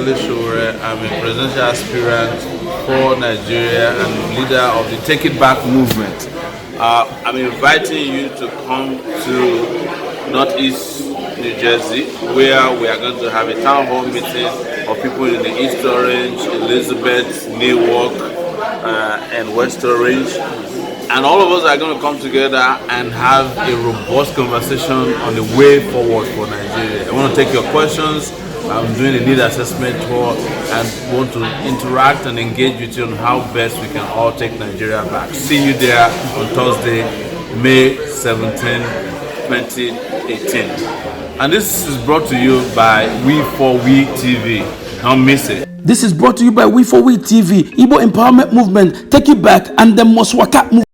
Omoyele Sowore. I'm a presidential aspirant for Nigeria and leader of the Take It Back movement. I'm inviting you to come to Northeast New Jersey, where we are going to have a town hall meeting of people in the East Orange, Elizabeth, Newark, and West Orange. And all of us are going to come together and have a robust conversation on the way forward for Nigeria. I want to take your questions. I'm doing a need assessment tour and want to interact and engage with you on how best we can all take Nigeria back. See you there on Thursday, May 17, 2018. And this is brought to you by We4WE TV. Don't miss it. This is brought to you by We4WE TV, Igbo Empowerment Movement, Take It Back, and the Moswaka Movement.